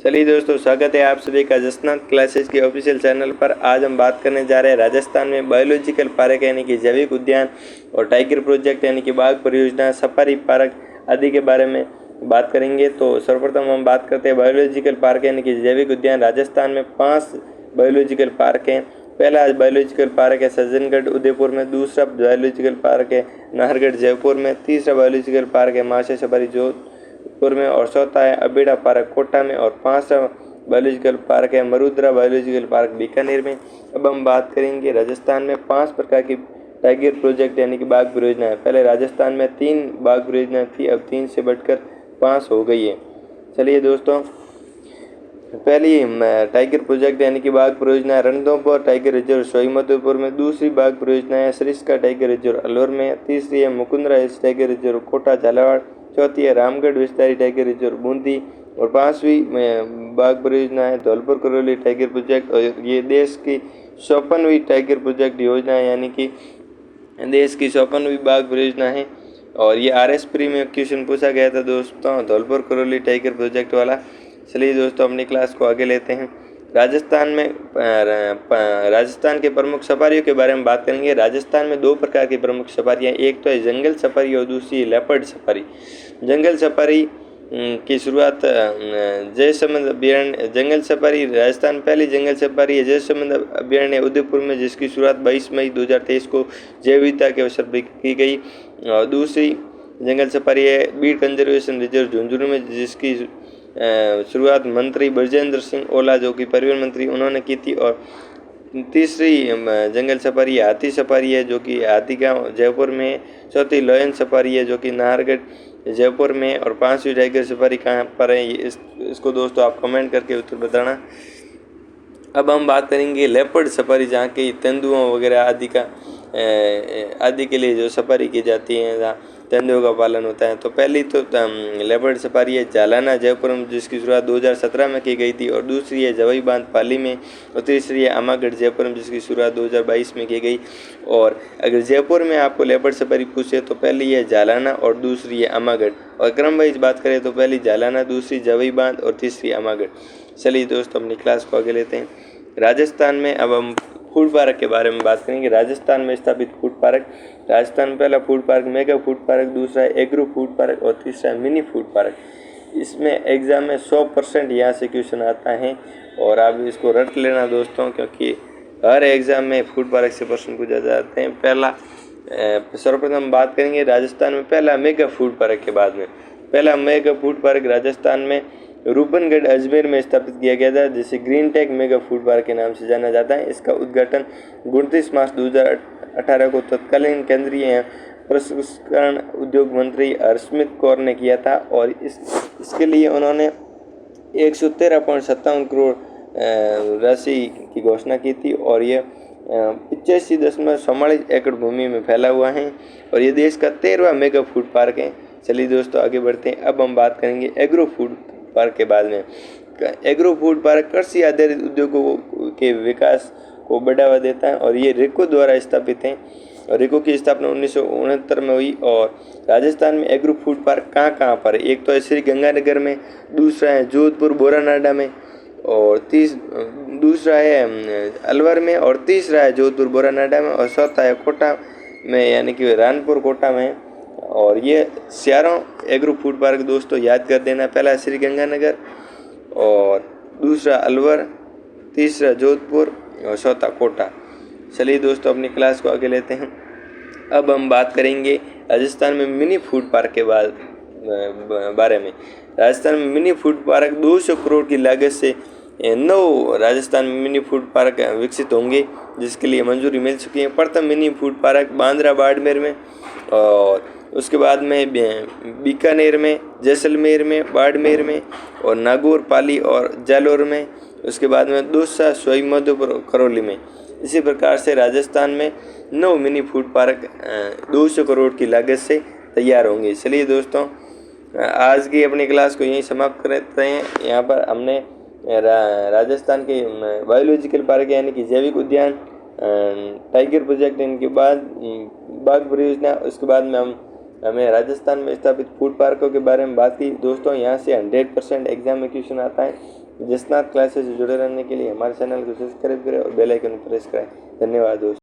चलिए दोस्तों, स्वागत है आप सभी का जसनाथ क्लासेस के ऑफिशियल चैनल पर। आज हम बात करने जा रहे हैं राजस्थान में बायोलॉजिकल पार्क यानी कि जैविक उद्यान और टाइगर प्रोजेक्ट यानी कि बाघ परियोजना, सफारी पार्क आदि के बारे में बात करेंगे। तो सर्वप्रथम हम बात करते हैं बायोलॉजिकल पार्क यानी कि जैविक उद्यान। राजस्थान में 5 बायोलॉजिकल पार्क हैं। पहला बायोलॉजिकल पार्क है सज्जनगढ़ उदयपुर में, दूसरा बायोलॉजिकल पार्क है नाहरगढ़ जयपुर में, तीसरा बायोलॉजिकल पार्क है माशा सफारी जोधपुर में और चौथा है अबेड़ा पार्क कोटा में और पांचवा बायोलॉजिकल पार्क है मरुद्रा बायोलॉजिकल पार्क बीकानेर में। अब हम बात करेंगे राजस्थान में 5 प्रकार की टाइगर प्रोजेक्ट यानी कि बाघ परियोजना है। पहले राजस्थान में 3 बाघ परियोजना थी, अब 3 से बढ़कर 5 हो गई है। चलिए दोस्तों, पहली टाइगर प्रोजेक्ट यानी कि बाघ परियोजना रणथंभौर टाइगर रिजर्व सोईमधुपुर में, दूसरी बाघ परियोजना है सरिस्का टाइगर रिजर्व अलवर में, तीसरी है Mukundra hills tiger reserve Kota Jhalawar, चौथी है रामगढ़ विस्तारी टाइगर रिजर्व बूंदी और 5वीं बाघ परियोजना है धौलपुर करौली टाइगर प्रोजेक्ट। और ये देश की 54वीं टाइगर प्रोजेक्ट योजना है यानी कि देश की 54वीं बाघ परियोजना है। और ये RS प्री में क्वेश्चन पूछा गया था दोस्तों, धौलपुर करौली टाइगर प्रोजेक्ट वाला। चलिए दोस्तों, अपनी क्लास को आगे लेते हैं। राजस्थान के प्रमुख सफारियों के बारे में बात करेंगे। राजस्थान में 2 प्रकार की प्रमुख सफारियाँ, एक तो है जंगल सफारी और दूसरी लेपर्ड सफारी। जंगल सफारी की शुरुआत जयसमंद अभ्यारण्य जंगल सफारी राजस्थान पहली जंगल सफारी है जयसमंद अभ्यारण्य उदयपुर में, जिसकी शुरुआत 22 मई 2023 को जैव विविधता के अवसर पर की गई। और दूसरी जंगल सफारी है बीड कंजर्वेशन रिजर्व झुंझुनू में, जिसकी शुरुआत मंत्री ब्रजेंद्र सिंह ओला जो कि परिवहन मंत्री उन्होंने की थी। और तीसरी जंगल सफारी हाथी सफारी है जो कि हाथीगांव जयपुर में, चौथी लायन सफारी है जो कि नाहरगढ़ जयपुर में और 5वीं टाइगर सफारी कहाँ पर है इसको दोस्तों आप कमेंट करके उत्तर बताना। अब हम बात करेंगे लेपर्ड सफारी, जहाँ के तेंदुओं वगैरह आदि के लिए जो सफारी की जाती है, जहाँ तेंदुओं का पालन होता है। तो पहली तो लेपर्ड सफारी है जालाना जयपुर में, जिसकी शुरुआत 2017 में की गई थी। और दूसरी है जवाई बांध पाली में और तीसरी है अमागढ़ जयपुर में, जिसकी शुरुआत 2022 में की गई। और अगर जयपुर में आपको लेपर्ड सफारी पूछे तो पहली है जालाना और दूसरी है अमागढ़। और क्रम वाइज बात करें तो पहली जालाना, दूसरी जवाई बांध और तीसरी अमागढ़। चलिए दोस्तों, अपनी क्लास को आगे लेते हैं। राजस्थान में अब हम फूड पार्क के बारे में बात करेंगे। राजस्थान में स्थापित फूड पार्क। राजस्थान में पहला food park mega food park, दूसरा एग्रो फूड पार्क और तीसरा मिनी फूड पार्क। इसमें एग्जाम में 100% यहाँ से क्वेश्चन आता है और आप इसको रट लेना दोस्तों, क्योंकि हर एग्जाम में फूड पार्क से प्रश्न पूछा जाते हैं। पहला सर्वप्रथम बात करेंगे राजस्थान में पहला मेगा फूड पार्क के बाद में। पहला मेगा फूड पार्क राजस्थान में रूपनगढ़ अजमेर में स्थापित किया गया था, जिसे green tech mega food park के नाम से जाना जाता है। इसका उद्घाटन 29 मार्च 2018 को तत्कालीन केंद्रीय प्रसंस्करण उद्योग मंत्री हरसिमरत कौर ने किया था। और इसके लिए उन्होंने 113.57 करोड़ राशि की घोषणा की थी। और ये 85.44 एकड़ भूमि में फैला हुआ है और ये देश का 13वां मेगा फूड पार्क है। चलिए दोस्तों, आगे बढ़ते हैं। अब हम बात करेंगे एग्रो फूड पार्क के बाद में। एग्रो फूड पार्क कृषि आधारित उद्योगों के विकास को बढ़ावा देता है और ये रिको द्वारा स्थापित है। और रिको की स्थापना 1969 में हुई। और राजस्थान में एग्रो फूड पार्क कहाँ पर है? एक तो है श्री गंगानगर में, दूसरा है जोधपुर बोरानाडा में और दूसरा है अलवर में और तीसरा है जोधपुर बोरानाडा में और चौथा है कोटा में यानी कि रानपुर कोटा में। और ये चारों एग्रो फूड पार्क दोस्तों याद कर देना। पहला श्री गंगानगर और दूसरा अलवर, तीसरा जोधपुर और चौथा कोटा। चलिए दोस्तों, अपनी क्लास को आगे लेते हैं। अब हम बात करेंगे राजस्थान में मिनी फूड पार्क के बारे में। राजस्थान में मिनी फूड पार्क 200 करोड़ की लागत से 9 राजस्थान में मिनी फूड पार्क विकसित होंगे, जिसके लिए मंजूरी मिल चुकी है। प्रथम mini food park Bandra Barmer में और उसके बाद में बीकानेर में, जैसलमेर में, बाड़मेर में और नागौर, पाली और जालौर में। उसके बाद में दूसरा सोईमधुपुर करौली में। इसी प्रकार से राजस्थान में 9 मिनी फूड पार्क 200 करोड़ की लागत से तैयार होंगे। चलिए दोस्तों, आज की अपनी क्लास को यहीं समाप्त करते हैं। यहाँ पर हमने राजस्थान के बायोलॉजिकल पार्क यानी कि जैविक उद्यान, टाइगर प्रोजेक्ट, इनके बाद बाघ परियोजना, उसके बाद में हम हमें राजस्थान में स्थापित फूड पार्कों के बारे में बात की। दोस्तों यहाँ से 100% एग्जाम में क्वेश्चन आता है। जिसनाथ क्लासेस से जुड़े रहने के लिए हमारे चैनल को सब्सक्राइब करें और बेल आइकन प्रेस करें। धन्यवाद दोस्तों।